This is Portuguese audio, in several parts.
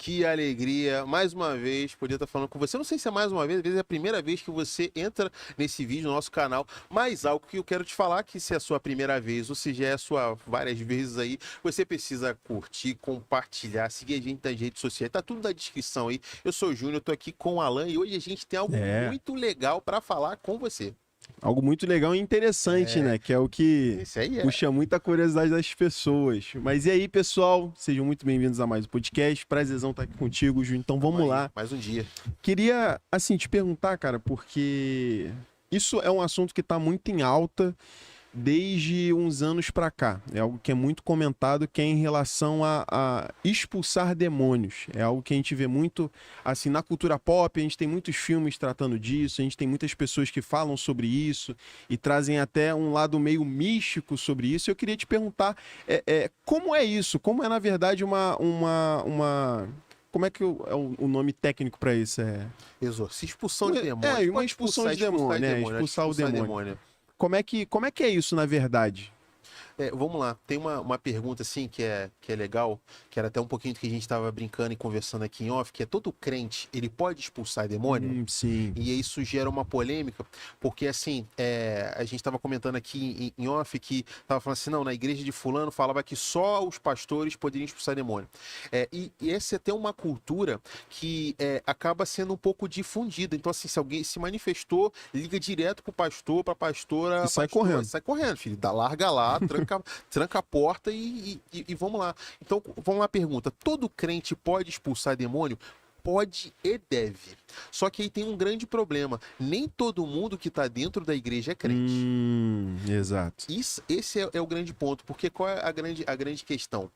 Que alegria, mais uma vez, poder estar falando com você. Não sei se é mais uma vez, às vezes é a primeira vez que você entra nesse vídeo no nosso canal, mas algo que eu quero te falar, que se é a sua primeira vez, ou se já é a sua várias vezes aí, você precisa curtir, compartilhar, seguir a gente nas redes sociais, tá tudo na descrição aí. Eu sou o Júnior, eu tô aqui com o Alan e hoje a gente tem algo muito legal para falar com você. Algo muito legal e interessante, né? Que é o que Esse aí puxa muita curiosidade das pessoas. Mas e aí, pessoal? Sejam muito bem-vindos a mais um podcast. Prazerzão estar aqui contigo, Ju. Então vamos lá. Mais um dia. Queria, assim, te perguntar, cara, porque isso é um assunto que está muito em alta desde uns anos para cá. É algo que é muito comentado, que é em relação a expulsar demônios. É algo que a gente vê muito, assim, na cultura pop, a gente tem muitos filmes tratando disso, a gente tem muitas pessoas que falam sobre isso e trazem até um lado meio místico sobre isso. Eu queria te perguntar, como é isso? Como é, na verdade, como é que o nome técnico para isso é? Exorcismo, expulsão de demônios. Uma expulsão de demônio, né? Expulsar o demônio. Como é que é isso, na verdade? Vamos lá, tem uma pergunta assim que é legal, que era até um pouquinho do que a gente estava brincando e conversando aqui em off, que é: todo crente, ele pode expulsar demônio? Sim. E isso gera uma polêmica, porque assim, a gente estava comentando aqui em off que estava falando assim, não, na igreja de fulano falava que só os pastores poderiam expulsar demônio. E essa é até uma cultura que acaba sendo um pouco difundida. Então assim, se alguém se manifestou, liga direto pro pastor, pra pastora, e sai correndo. Sai correndo, filho, larga lá, tranca a porta e vamos lá. Então, vamos lá, pergunta: todo crente pode expulsar demônio? Pode e deve. Só que aí tem um grande problema. Nem todo mundo que está dentro da igreja é crente. Exato. Esse é o grande ponto. Porque qual é a grande questão?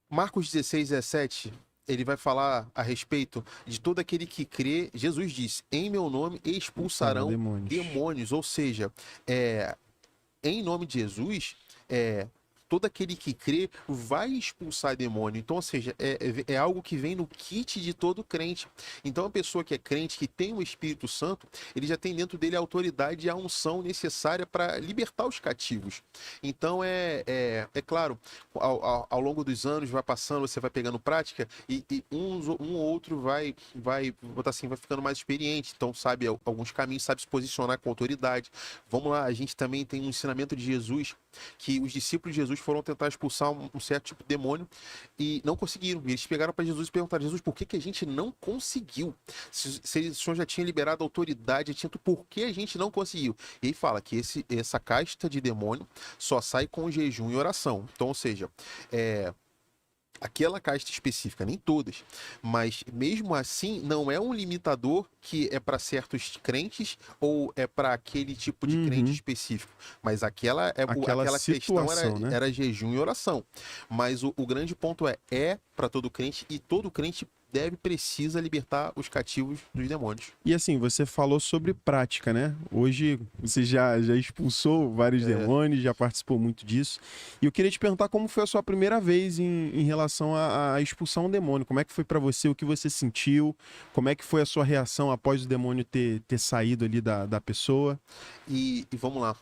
Marcos 16, 17... ele vai falar a respeito de todo aquele que crê. Jesus disse: em meu nome expulsarão demônios. Ou seja, em nome de Jesus, todo aquele que crê vai expulsar demônio. Então, ou seja, é algo que vem no kit de todo crente. Então, a pessoa que é crente, que tem o Espírito Santo, ele já tem dentro dele a autoridade e a unção necessária para libertar os cativos. Então, claro, ao longo dos anos, vai passando, você vai pegando prática e um ou outro vai botar assim, vai ficando mais experiente. Então, sabe alguns caminhos, sabe se posicionar com autoridade. Vamos lá, a gente também tem um ensinamento de Jesus, que os discípulos de Jesus foram tentar expulsar um certo tipo de demônio e não conseguiram. E eles pegaram para Jesus e perguntaram: Jesus, por que a gente não conseguiu? Se o Senhor já tinha liberado a autoridade, por que a gente não conseguiu? E aí fala que essa casta de demônio só sai com jejum e oração. Então, ou seja, aquela casta específica, nem todas, mas mesmo assim não é um limitador que é para certos crentes ou é para aquele tipo de crente específico, mas aquela questão era jejum e oração. Mas o grande ponto é para todo crente, e todo crente precisa libertar os cativos dos demônios. E assim, você falou sobre prática, né? Hoje você já expulsou vários demônios, já participou muito disso. E eu queria te perguntar como foi a sua primeira vez em relação a expulsar um demônio. Como é que foi para você? O que você sentiu? Como é que foi a sua reação após o demônio ter saído ali da pessoa? E vamos lá.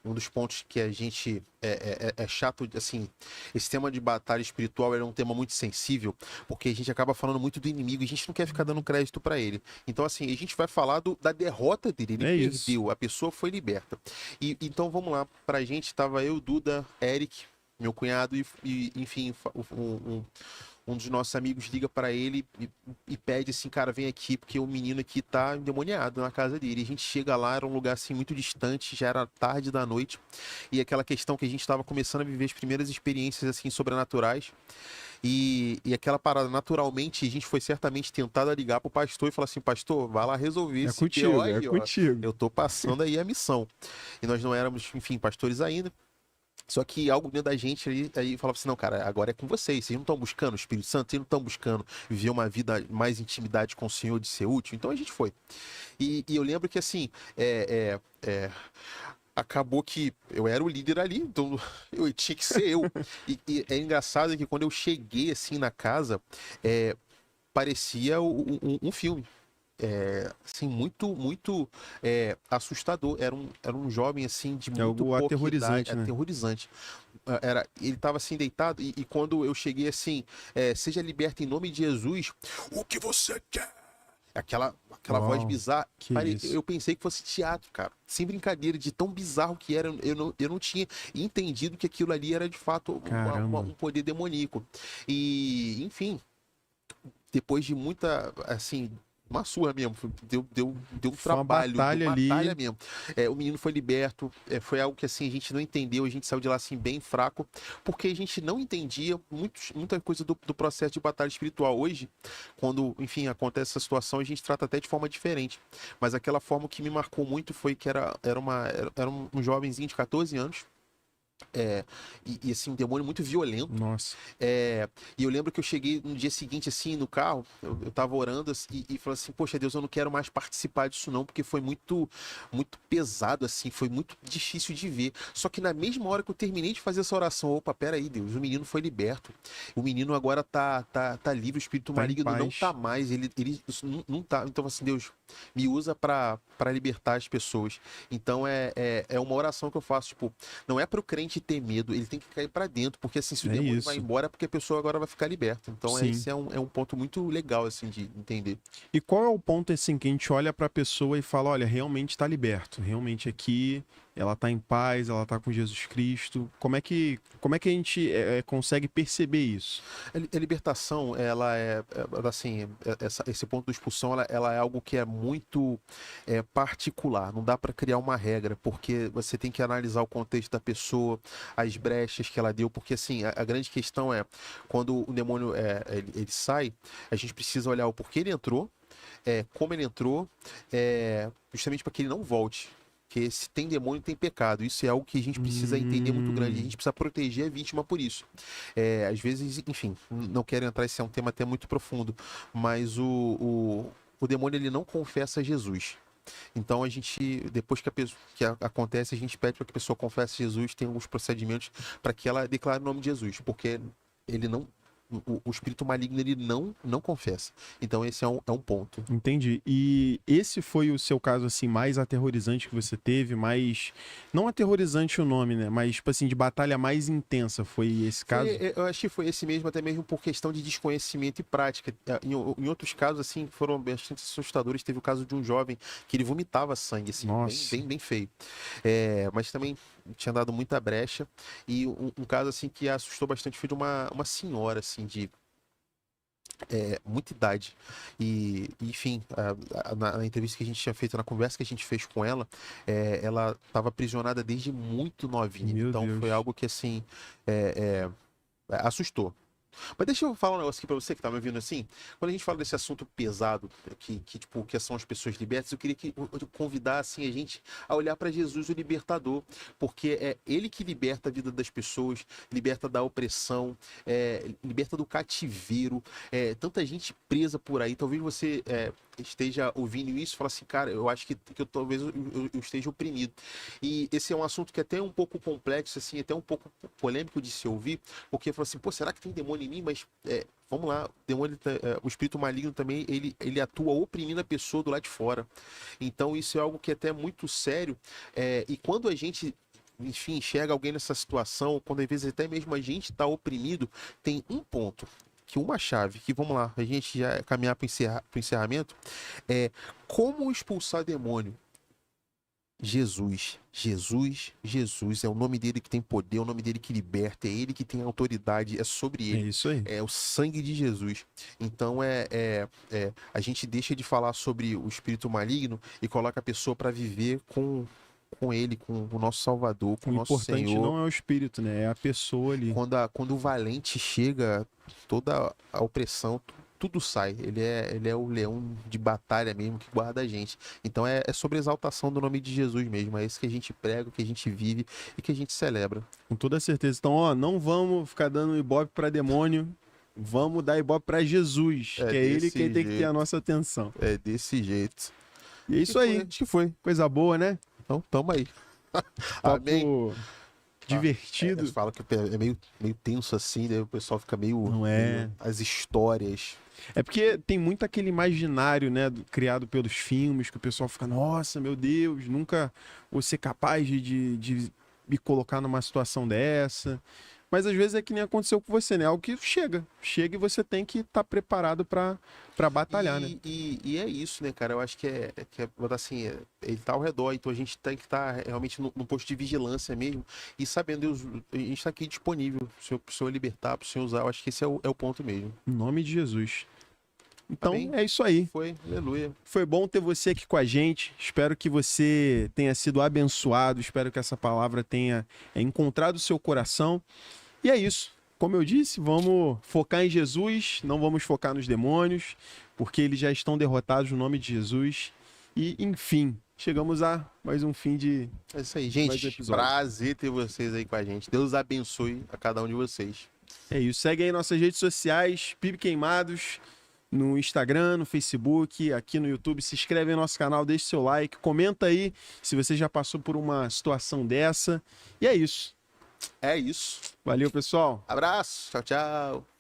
Um dos pontos que a gente é chato, assim, esse tema de batalha espiritual é um tema muito sensível, porque a gente acaba falando muito do inimigo e a gente não quer ficar dando crédito para ele. Então, assim, a gente vai falar da derrota dele. Ele perdeu, a pessoa foi liberta. Então, vamos lá. Pra gente, tava eu, Duda, Eric, meu cunhado, e enfim, um dos nossos amigos liga para ele e pede assim: cara, vem aqui porque o menino aqui tá endemoniado na casa dele. E a gente chega lá, era um lugar assim muito distante, já era tarde da noite, e aquela questão que a gente estava começando a viver as primeiras experiências assim sobrenaturais. E aquela parada, naturalmente, a gente foi certamente tentado a ligar pro pastor e falar assim: pastor, vai lá resolver esse contigo, aí, contigo. Eu tô passando aí a missão. E nós não éramos, enfim, pastores ainda. Só que algo dentro da gente aí falava assim: não, cara, agora é com vocês não estão buscando o Espírito Santo, vocês não estão buscando viver uma vida mais intimidade com o Senhor, de ser útil. Então a gente foi. E eu lembro que assim, acabou que eu era o líder ali, então eu tinha que ser eu. E é engraçado que quando eu cheguei assim na casa, parecia um filme. Assim, muito assustador. Era um jovem assim de muito pouca idade, né? aterrorizante. ele tava assim deitado e quando eu cheguei assim, seja liberto em nome de Jesus, o que você quer? Aquela voz bizarra. Eu pensei que fosse teatro, cara. Sem brincadeira, de tão bizarro que era. Eu não tinha entendido que aquilo ali era de fato um poder demoníaco. E, enfim, depois de muita, assim, uma surra mesmo, deu um trabalho, uma batalha mesmo. O menino foi liberto, foi algo que assim a gente não entendeu, a gente saiu de lá assim bem fraco, porque a gente não entendia muita coisa do processo de batalha espiritual. Hoje, quando, enfim, acontece essa situação, a gente trata até de forma diferente. Mas aquela forma que me marcou muito foi que era um jovenzinho de 14 anos, e assim, um demônio muito violento. Nossa. E eu lembro que eu cheguei no dia seguinte, assim, no carro, eu tava orando e falei assim, poxa Deus, eu não quero mais participar disso não, porque foi muito pesado, assim, foi muito difícil de ver. Só que na mesma hora que eu terminei de fazer essa oração, opa, peraí, Deus, o menino foi liberto. O menino agora tá livre, o espírito maligno não tá mais, ele não tá. Então, assim, Deus, me usa para libertar as pessoas. Então, é uma oração que eu faço, tipo, não é pro crente ter medo, ele tem que cair para dentro, porque assim, se o demônio vai embora, é porque a pessoa agora vai ficar liberta. Então, esse é um ponto muito legal, assim, de entender. E qual é o ponto, assim, que a gente olha pra pessoa e fala, olha, realmente tá liberto, realmente aqui ela tá em paz, ela tá com Jesus Cristo. Como é que a gente consegue perceber isso? A libertação, ela assim, esse ponto da expulsão, ela é algo que é muito particular. Não dá para criar uma regra, porque você tem que analisar o contexto da pessoa, as brechas que ela deu, porque assim, a grande questão é, quando o demônio ele sai, a gente precisa olhar o porquê ele entrou, como ele entrou, justamente para que ele não volte. Porque se tem demônio, tem pecado. Isso é algo que a gente precisa entender muito grande. A gente precisa proteger a vítima por isso. Às vezes, enfim, não quero entrar, esse é um tema até muito profundo, mas o demônio, ele não confessa Jesus. Então a gente, depois que acontece, a gente pede para que a pessoa confesse Jesus, tem alguns procedimentos para que ela declare o nome de Jesus, porque ele não... O espírito maligno, ele não confessa. Então esse é um ponto. Entendi. E esse foi o seu caso, assim, mais aterrorizante que você teve, mais... Não aterrorizante o nome, né? Mas, tipo assim, de batalha mais intensa, foi esse caso? Eu acho que foi esse mesmo, até mesmo por questão de desconhecimento e prática. Em outros casos, assim, foram bastante assustadores. Teve o caso de um jovem que ele vomitava sangue, assim, bem feio. Mas também tinha dado muita brecha. E um caso, assim, que assustou bastante foi de uma senhora, assim, de muita idade. E enfim, na entrevista que a gente tinha feito, na conversa que a gente fez com ela, ela estava aprisionada desde muito novinha. Meu então Deus. foi algo que, assim, assustou. Mas deixa eu falar um negócio aqui pra você que tá me ouvindo assim. Quando a gente fala desse assunto pesado, que são as pessoas libertas, eu queria eu convidar assim, a gente a olhar para Jesus, o libertador. Porque é ele que liberta a vida das pessoas, liberta da opressão, liberta do cativeiro. Tanta gente presa por aí. Talvez você esteja ouvindo isso e fala assim, cara, eu acho que talvez eu esteja oprimido. E esse é um assunto que é até um pouco complexo, assim, até um pouco polêmico de se ouvir, porque fala assim, pô, será que tem demônio em mim? Mas vamos lá, o espírito maligno também, ele atua oprimindo a pessoa do lado de fora. Então isso é algo que é até muito sério. E quando a gente, enfim, enxerga alguém nessa situação, quando às vezes até mesmo a gente está oprimido, tem um ponto, uma chave, que vamos lá, a gente já caminhar para o encerramento, como expulsar demônio? Jesus é o nome dele que tem poder, é o nome dele que liberta, é ele que tem autoridade, é sobre ele. É isso aí. É o sangue de Jesus. Então a gente deixa de falar sobre o espírito maligno e coloca a pessoa para viver com ele, com o nosso Salvador, com o nosso Senhor. O importante não é o espírito, né? É a pessoa ali. Quando o valente chega, toda a opressão, tudo sai. Ele é o leão de batalha mesmo que guarda a gente. Então é sobre a exaltação do nome de Jesus mesmo. É isso que a gente prega, que a gente vive e que a gente celebra. Com toda certeza. Então, não vamos ficar dando ibope para demônio. Vamos dar ibope para Jesus, que é ele que tem que ter a nossa atenção. É desse jeito. E é isso aí. Acho que foi. Coisa boa, né? Então, tamo aí. Papo divertido. Fala que é meio tenso assim, daí o pessoal fica meio... Não é? As histórias... É porque tem muito aquele imaginário, né, criado pelos filmes, que o pessoal fica, nossa, meu Deus, nunca vou ser capaz de me colocar numa situação dessa. Mas às vezes é que nem aconteceu com você, né? Algo que chega e você tem que estar preparado para batalhar, né? E é isso, né, cara? Eu acho que assim, ele tá ao redor, então a gente tem que estar realmente no posto de vigilância mesmo e sabendo, Deus, a gente tá aqui disponível pro Senhor libertar, pro Senhor usar. Eu acho que esse é o ponto mesmo. Em nome de Jesus. Então, Amém? é isso aí. Foi, aleluia. Foi bom ter você aqui com a gente. Espero que você tenha sido abençoado. Espero que essa palavra tenha encontrado o seu coração. E é isso. Como eu disse, vamos focar em Jesus, não vamos focar nos demônios, porque eles já estão derrotados no nome de Jesus. E, enfim, chegamos a mais um fim de... É isso aí, gente. Prazer ter vocês aí com a gente. Deus abençoe a cada um de vocês. É isso. Segue aí nossas redes sociais, PIB Queimados, no Instagram, no Facebook, aqui no YouTube. Se inscreve no nosso canal, deixe seu like, comenta aí se você já passou por uma situação dessa. E é isso. É isso. Valeu, pessoal. Abraço. Tchau, tchau.